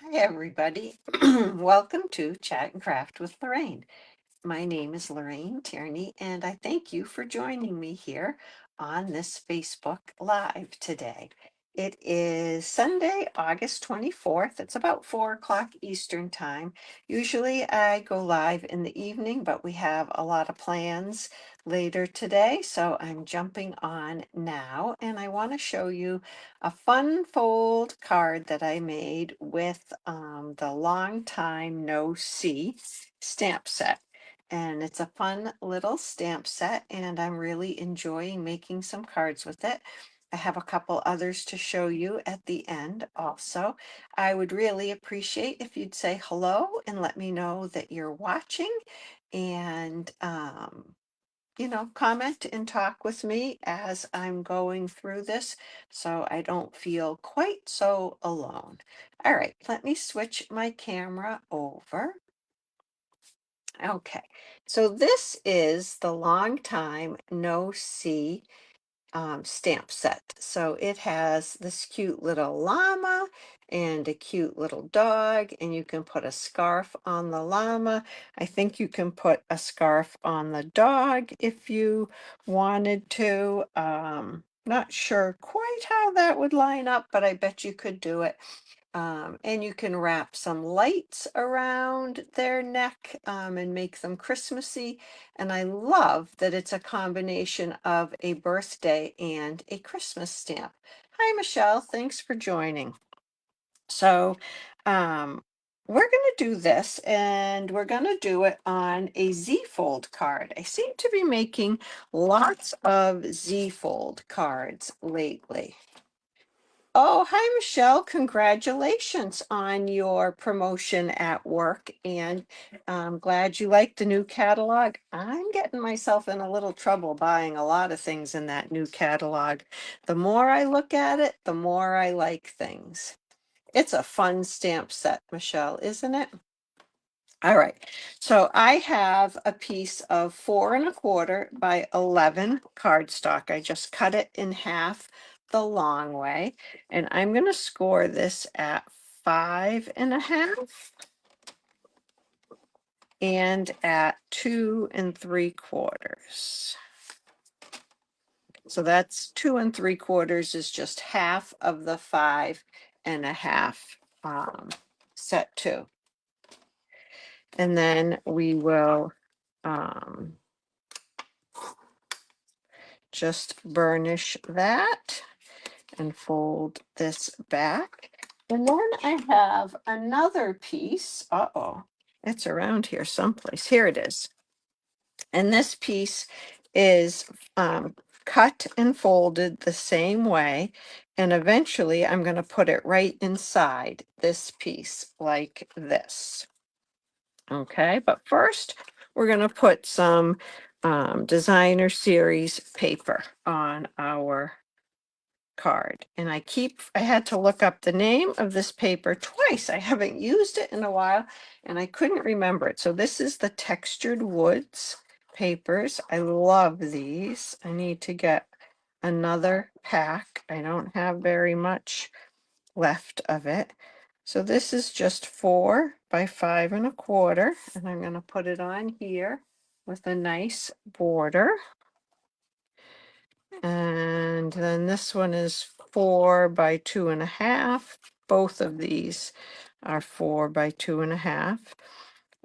Hi, everybody. Welcome to Chat and Craft with Lorraine. My name is Lorraine Tierney, and I thank you for joining me here on this Facebook Live today. It is Sunday, August 24th. It's about 4 o'clock Eastern Time. Usually I go live in the evening, but we have a lot of plans later today, so I'm jumping on now, and I want to show you a fun fold card that I made with the Long Time No See stamp set. And it's a fun little stamp set, and I'm really enjoying making some cards with it. I have a couple others to show you at the end also. I would really appreciate if you'd say hello and let me know that you're watching, and comment and talk with me as I'm going through this so I don't feel quite so alone. All right, let me switch my camera over. Okay, so this is the Long Time No See stamp set. So it has this cute little llama and a cute little dog, and you can put a scarf on the llama. I think you can put a scarf on the dog if you wanted to. Not sure quite how that would line up, but I bet you could do it. And you can wrap some lights around their neck and make them Christmassy. And I love that it's a combination of a birthday and a Christmas stamp. Hi, Michelle. Thanks for joining. So we're going to do this, and we're going to do it on a Z-fold card. I seem to be making lots of Z-fold cards lately. Oh, hi, Michelle. Congratulations on your promotion at work. And I'm glad you like the new catalog. I'm getting myself in a little trouble buying a lot of things in that new catalog. The more I look at it, the more I like things. It's a fun stamp set, Michelle, isn't it? All right, so I have a piece of 4 1/4 by 11 cardstock. I just cut it in half the long way, and I'm going to score this at 5 1/2 and at 2 3/4. So that's 2 3/4 is just half of the 5 1/2 set 2. And then we will just burnish that and fold this back. And then I have another piece. Uh-oh, it's around here someplace. Here it is. And this piece is cut and folded the same way. And eventually I'm going to put it right inside this piece like this. Okay, but first we're going to put some designer series paper on our card. And I had to look up the name of this paper twice. I haven't used it in a while and I couldn't remember it. So this is the Textured Woods papers. I love these. I need to get another pack. I don't have very much left of it. So this is just 4 by 5 1/4, and I'm going to put it on here with a nice border. And then this one is 4 by 2 1/2. Both of these are 4 by 2 1/2.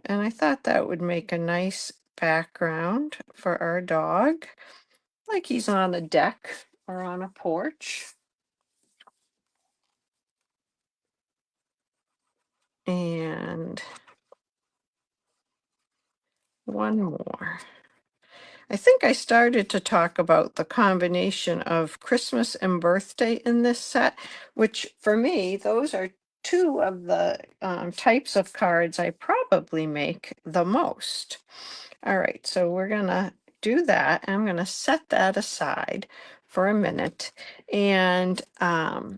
And I thought that would make a nice background for our dog, like he's on a deck or on a porch. And one more. I think I started to talk about the combination of Christmas and birthday in this set, which for me, those are two of the types of cards I probably make the most. All right, so we're going to do that. I'm going to set that aside for a minute. And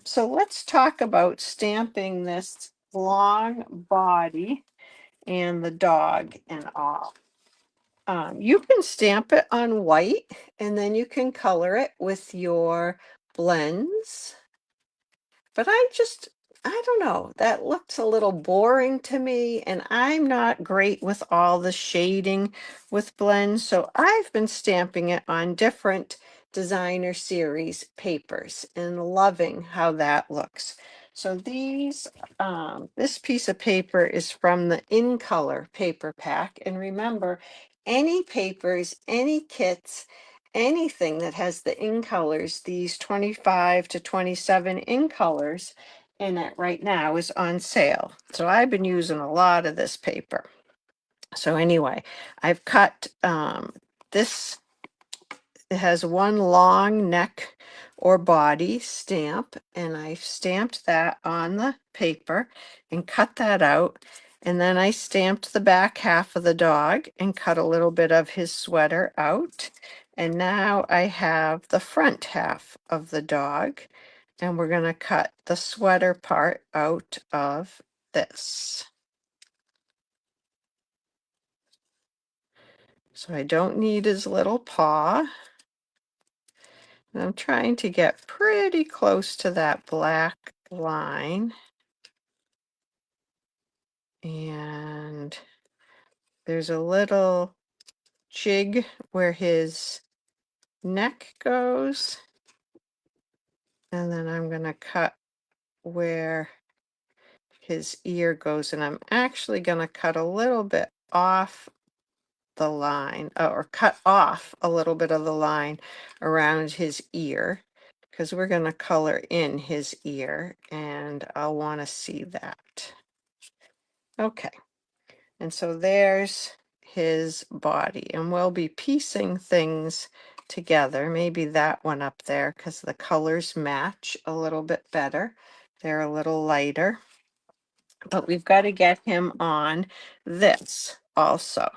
so let's talk about stamping this long body and the dog and all. You can stamp it on white and then you can color it with your blends. But I don't know, that looks a little boring to me, and I'm not great with all the shading with blends, so I've been stamping it on different designer series papers and loving how that looks. So this piece of paper is from the In Color paper pack, and remember, any papers, any kits, anything that has the In Colors, these 25 to 27 In Colors in it right now is on sale. So I've been using a lot of this paper. So anyway, I've cut this, it has one long neck or body stamp, and I stamped that on the paper and cut that out. And then I stamped the back half of the dog and cut a little bit of his sweater out. And now I have the front half of the dog, and we're going to cut the sweater part out of this. So I don't need his little paw. And I'm trying to get pretty close to that black line. And there's a little jig where his neck goes. And then I'm going to cut where his ear goes. And I'm actually going to cut a little bit off the line, or cut off a little bit of the line around his ear, because we're going to color in his ear, and I'll want to see that. Okay, and so there's his body, and we'll be piecing things together. Maybe that one up there, because the colors match a little bit better. They're a little lighter, but we've got to get him on this also.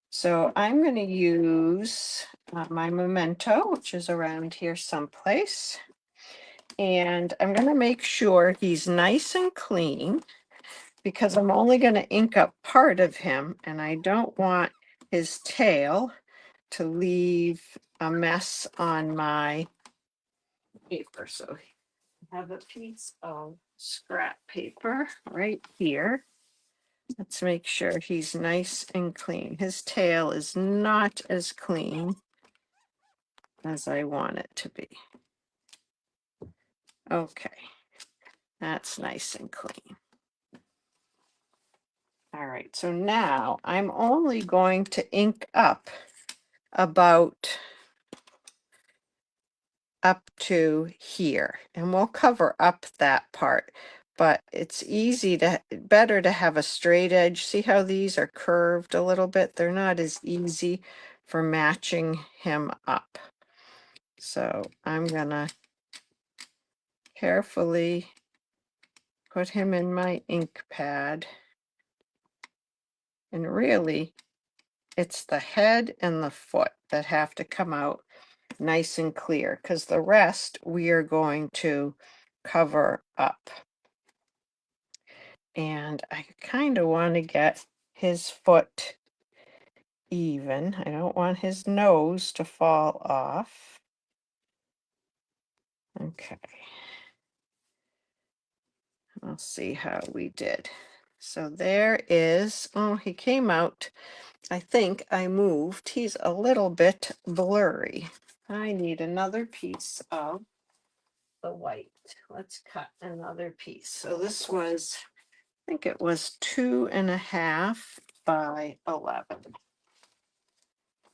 So I'm going to use my Memento, which is around here someplace. And I'm going to make sure he's nice and clean, because I'm only going to ink up part of him, and I don't want his tail to leave a mess on my paper. So I have a piece of scrap paper right here. Let's make sure he's nice and clean. His tail is not as clean as I want it to be. Okay, that's nice and clean. All right, so now I'm only going to ink up about up to here, and we'll cover up that part, but it's better to have a straight edge. See how these are curved a little bit? They're not as easy for matching him up. So I'm gonna carefully put him in my ink pad, and really it's the head and the foot that have to come out nice and clear, because the rest we are going to cover up. And I kind of want to get his foot even. I don't want his nose to fall off. Okay. I'll see how we did. So there is, oh, he came out. I think I moved. He's a little bit blurry. I need another piece of the white. Let's cut another piece. So this was, I think it was 2.5 by 11.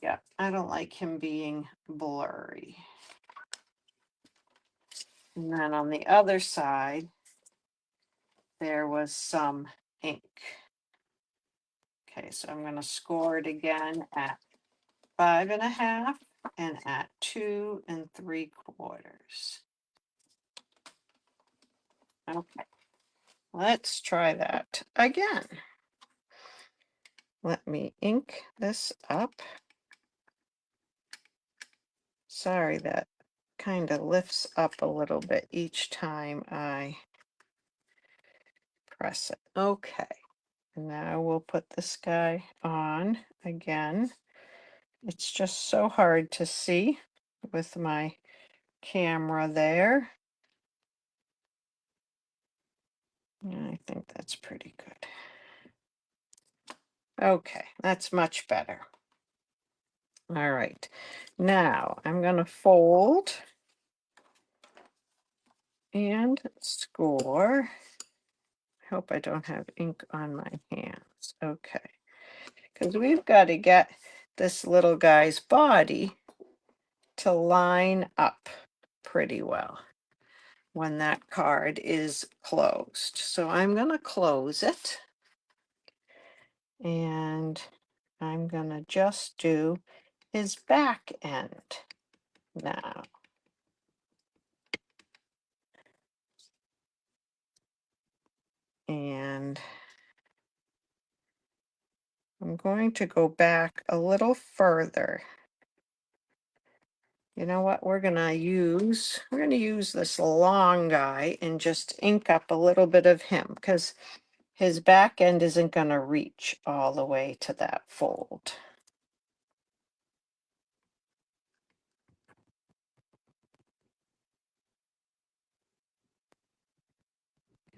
Yeah, I don't like him being blurry. And then on the other side, there was some ink. Okay, so I'm going to score it again at 5.5 and at 2 3/4. Okay, let's try that again. Let me ink this up. Sorry, that kind of lifts up a little bit each time I press it. Okay, now we'll put this guy on again. It's just so hard to see with my camera there. Yeah, I think that's pretty good. Okay, that's much better. All right. Now I'm going to fold and score. I hope I don't have ink on my hands. Okay. Because we've got to get this little guy's body to line up pretty well when that card is closed. So I'm going to close it and I'm going to just do his back end now. And I'm going to go back a little further. You know what we're going to use? We're going to use this long guy and just ink up a little bit of him because his back end isn't going to reach all the way to that fold.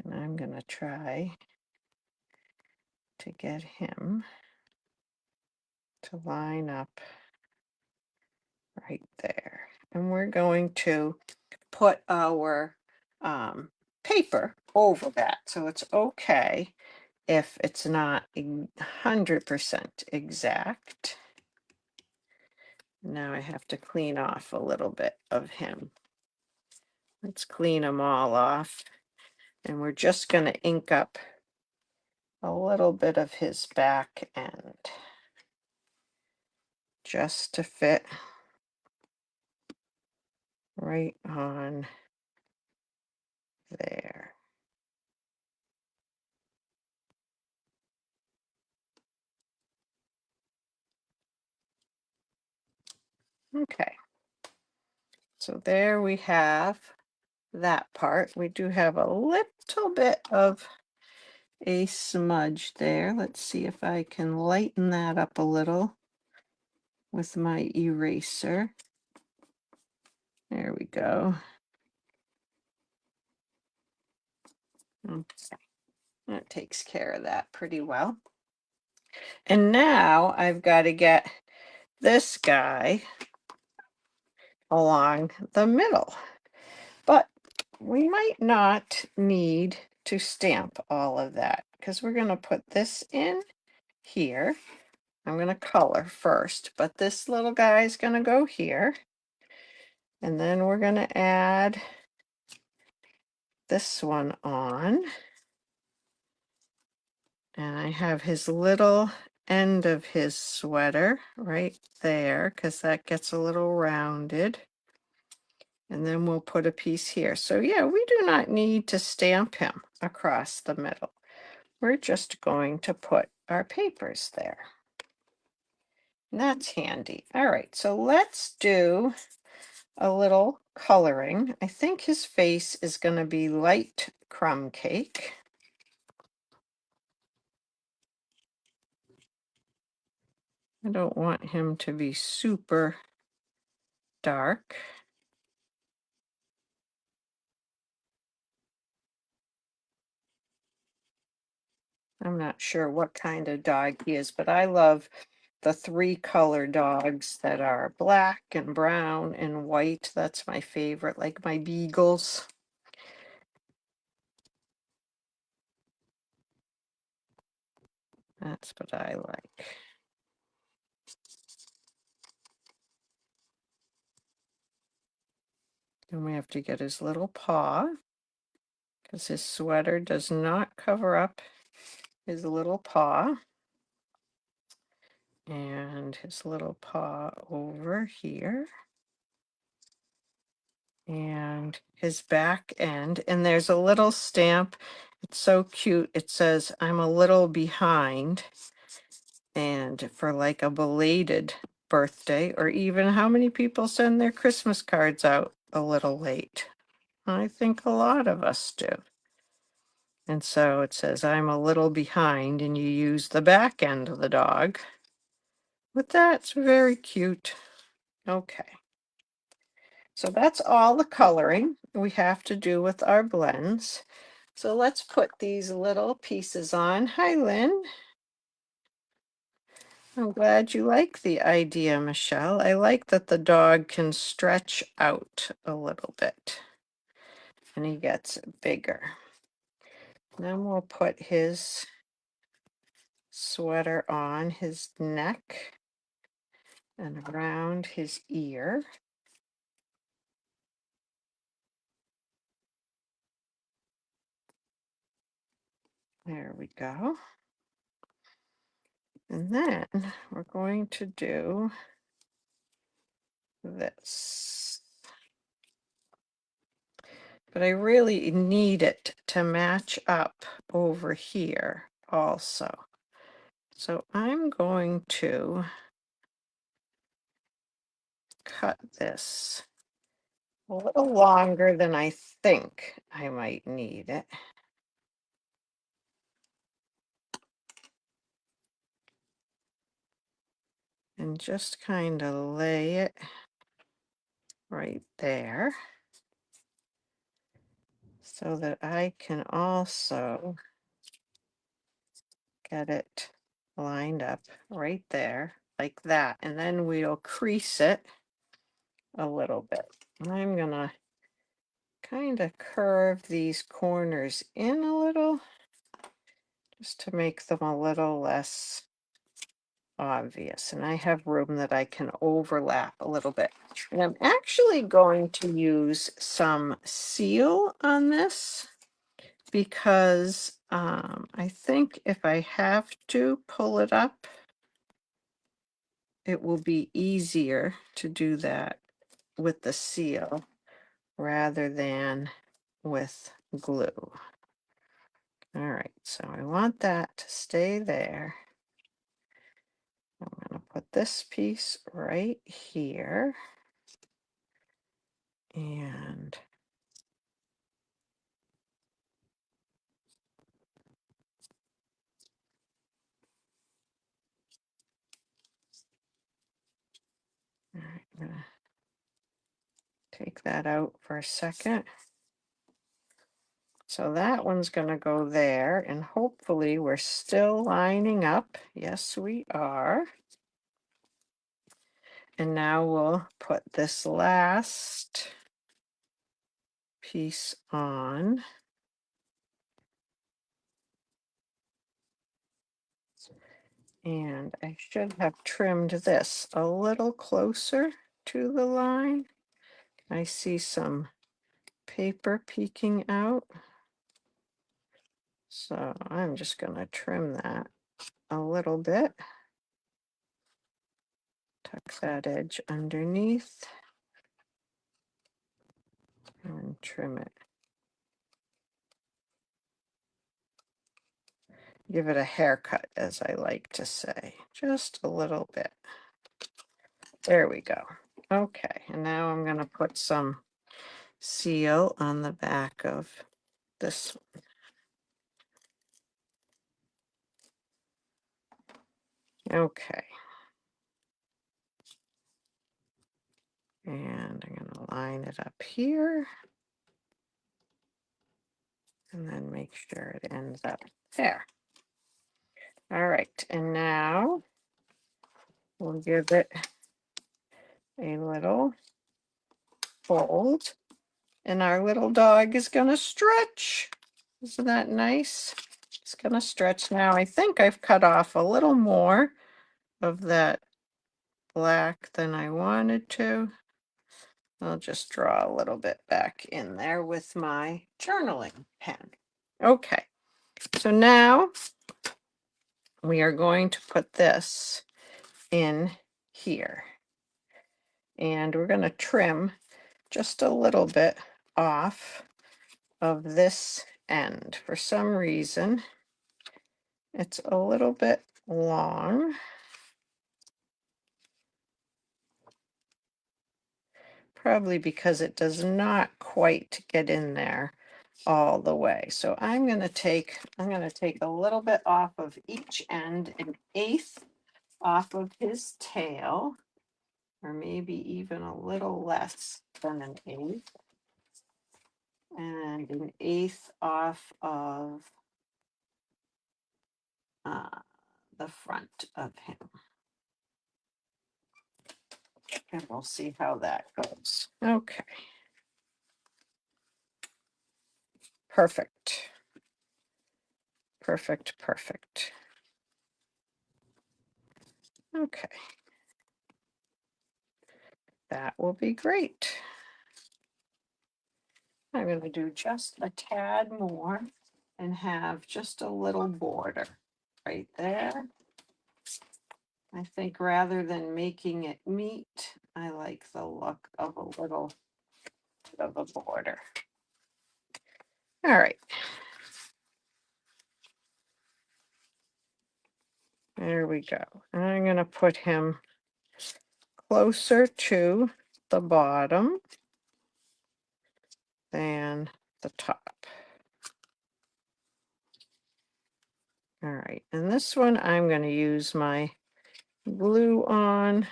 And I'm going to try to get him to line up right there. And we're going to put our paper over that. So it's okay if it's not 100% exact. Now I have to clean off a little bit of him. Let's clean them all off. And we're just going to ink up a little bit of his back end just to fit right on there. Okay, so there we have that part. We do have a little bit of a smudge there. Let's see if I can lighten that up a little with my eraser. There we go. Okay, that takes care of that pretty well. And now I've got to get this guy along the middle. But we might not need to stamp all of that because we're going to put this in here. I'm going to color first, but this little guy is going to go here. And then we're going to add this one on. And I have his little end of his sweater right there because that gets a little rounded. And then we'll put a piece here. So yeah, we do not need to stamp him across the middle. We're just going to put our papers there. And that's handy. All right, so let's do a little coloring. I think his face is going to be light crumb cake. I don't want him to be super dark. I'm not sure what kind of dog he is, but I love the 3-color dogs that are black and brown and white. That's my favorite, like my beagles. That's what I like. Then we have to get his little paw because his sweater does not cover up his little paw. And his little paw over here. And his back end. And there's a little stamp. It's so cute. It says, I'm a little behind. And for like a belated birthday, or even how many people send their Christmas cards out a little late? I think a lot of us do. And so it says, I'm a little behind, and you use the back end of the dog. But that's very cute. Okay. So that's all the coloring we have to do with our blends. So let's put these little pieces on. Hi, Lynn. I'm glad you like the idea, Michelle. I like that the dog can stretch out a little bit and he gets bigger. Then we'll put his sweater on his neck and around his ear. There we go. And then we're going to do this. But I really need it to match up over here also. So I'm going to cut this a little longer than I think I might need it. And just kind of lay it right there so that I can also get it lined up right there like that. And then we'll crease it a little bit. I'm gonna kind of curve these corners in a little just to make them a little less obvious. And I have room that I can overlap a little bit. And I'm actually going to use some seal on this because I think if I have to pull it up, it will be easier to do that with the seal rather than with glue. All right, so I want that to stay there. I'm going to put this piece right here. And all right, I'm going to take that out for a second. So that one's going to go there, and hopefully we're still lining up. Yes, we are. And now we'll put this last piece on. And I should have trimmed this a little closer to the line. I see some paper peeking out. So I'm just going to trim that a little bit. Tuck that edge underneath and trim it. Give it a haircut, as I like to say, just a little bit. There we go. Okay, and now I'm going to put some seal on the back of this one. Okay. And I'm going to line it up here. And then make sure it ends up there. All right, and now we'll give it a little fold. And our little dog is going to stretch. Isn't that nice? It's going to stretch now. I think I've cut off a little more of that black than I wanted to. I'll just draw a little bit back in there with my journaling pen. Okay, so now we are going to put this in here. And we're going to trim just a little bit off of this end. For some reason, it's a little bit long. Probably because it does not quite get in there all the way. So I'm going to take a little bit off of each end, an eighth off of his tail, or maybe even a little less than an eighth. and an eighth off of the front of him. And we'll see how that goes. Okay. Perfect. Perfect, perfect. Okay. That will be great. I'm going to do just a tad more and have just a little border right there. I think rather than making it meet, I like the look of a little bit of a border. All right. There we go. I'm going to put him closer to the bottom than the top. All right, and this one I'm going to use my glue on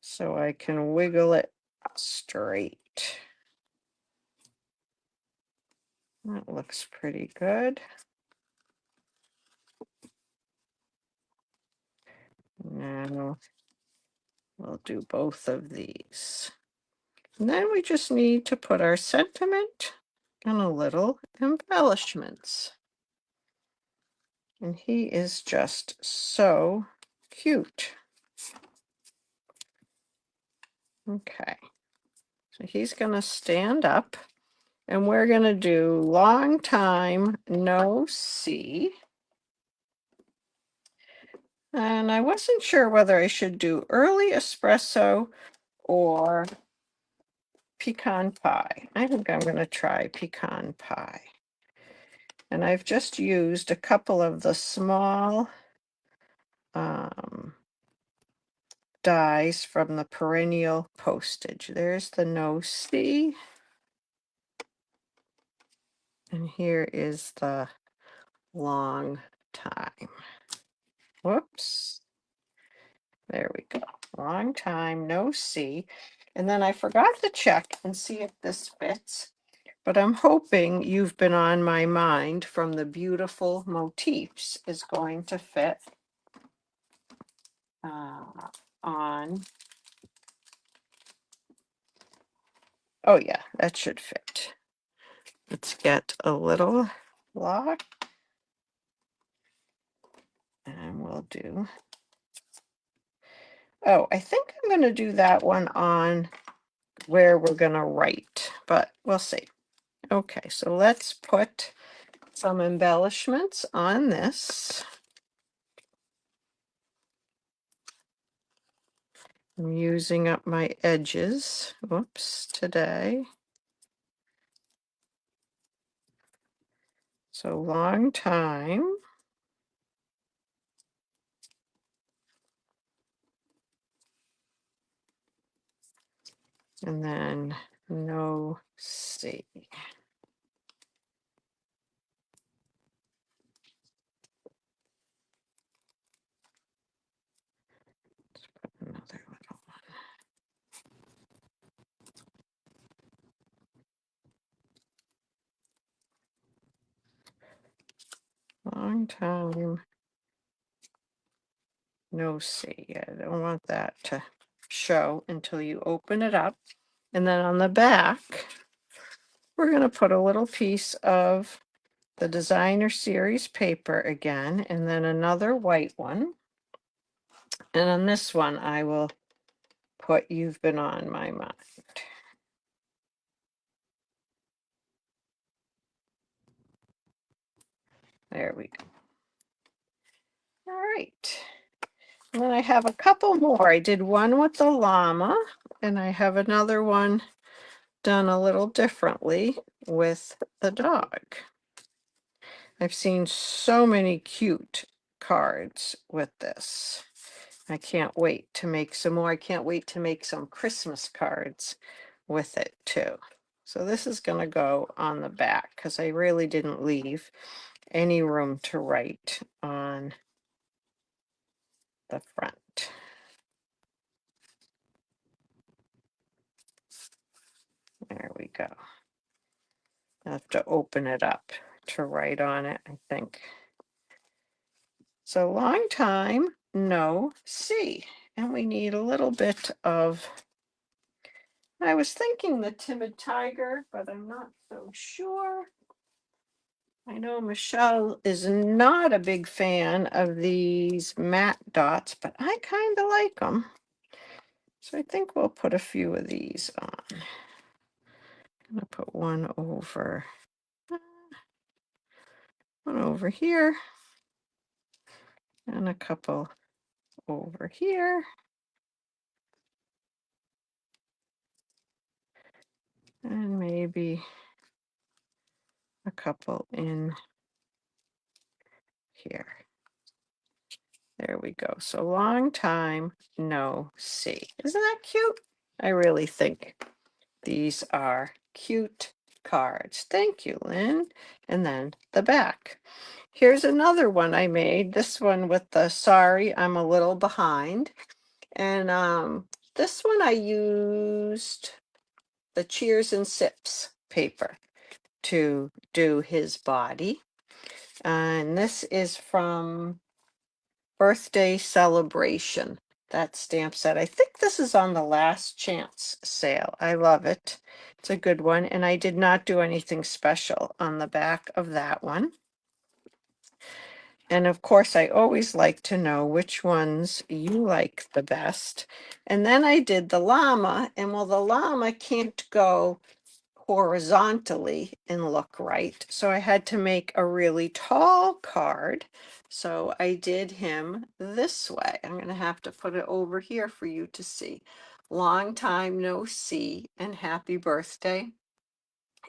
so I can wiggle it straight. That looks pretty good. Now we'll do both of these. And then we just need to put our sentiment and a little embellishments. And he is just so cute. Okay, so he's going to stand up and we're going to do long time no see. And I wasn't sure whether I should do early espresso or pecan pie. I think I'm going to try pecan pie. And I've just used a couple of the small dies from the perennial postage. There's the no see. And here is the long time. Whoops. There we go. Long time no see. And then I forgot to check and see if this fits. But I'm hoping You've Been on My Mind from the Beautiful Motifs is going to fit on. Oh yeah, that should fit. Let's get a little lock. And we'll do. Oh, I think I'm going to do that one on where we're going to write, but we'll see. Okay, so let's put some embellishments on this. I'm using up my edges, whoops, today. So long time. And then no see. Let's put another little one. Long time no see. I don't want that to show until you open it up. And then on the back, we're going to put a little piece of the designer series paper again, and then another white one. And on this one, I will put You've Been on My Mind. There we go. All right. And then I have a couple more. I did one with the llama, and I have another one done a little differently with the dog. I've seen so many cute cards with this. I can't wait to make some more. I can't wait to make some Christmas cards with it too. So this is going to go on the back because I really didn't leave any room to write on the front. There we go. I have to open it up to write on it, I think. So long time no see. And we need a little bit of, I was thinking the timid tiger, but I'm not so sure. I know Michelle is not a big fan of these matte dots, but I kind of like them. So I think we'll put a few of these on. I'm gonna put one over here, and a couple over here. And maybe a couple in here. There we go. So long time no see. Isn't that cute? I really think these are cute cards. Thank you, Lynn. And then the back. Here's another one I made. This one with the sorry, I'm a little behind. And this one I used the Cheers and Sips paper to do his body. And this is from Birthday Celebration, that stamp set. I think this is on the last chance sale. I love it. It's a good one. And I did not do anything special on the back of that one. And of course, I always like to know which ones you like the best. And then I did the llama, and well, the llama can't go horizontally and look right. So I had to make a really tall card. So I did him this way. I'm going to have to put it over here for you to see. Long time no see and happy birthday.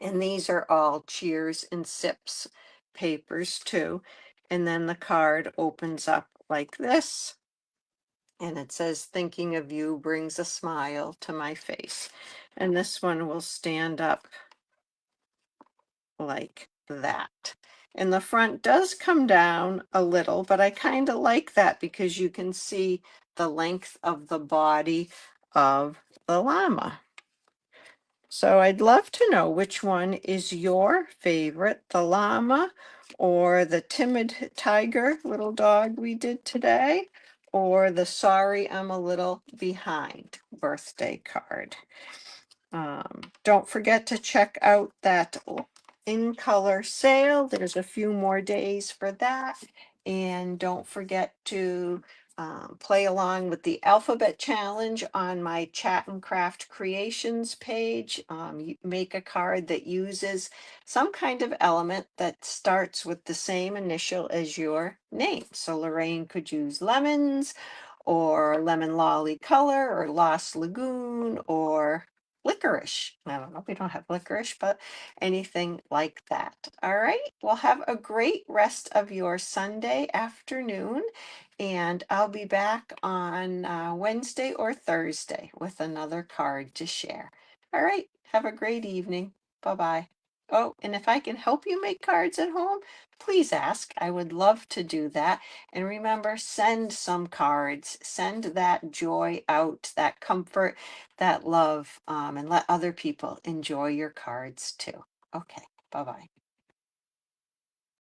And these are all Cheers and Sips papers too. And then the card opens up like this. And it says, thinking of you brings a smile to my face. And this one will stand up like that. And the front does come down a little, but I kind of like that because you can see the length of the body of the llama. So I'd love to know which one is your favorite, the llama or the timid tiger little dog we did today, or the sorry I'm a little behind birthday card. Don't forget to check out that in color sale. There's a few more days for that. And don't forget to play along with the alphabet challenge on my Chat and Craft Creations page. You make a card that uses some kind of element that starts with the same initial as your name. So Lorraine could use lemons or lemon lolly color or Lost Lagoon or licorice. I don't know, we don't have licorice, but anything like that. All right. Well, have a great rest of your Sunday afternoon. And I'll be back on Wednesday or Thursday with another card to share. All right. Have a great evening. Bye bye. Oh, and if I can help you make cards at home, please ask. I would love to do that. And remember, send some cards, send that joy out, that comfort, that love, and let other people enjoy your cards too. Okay, bye bye.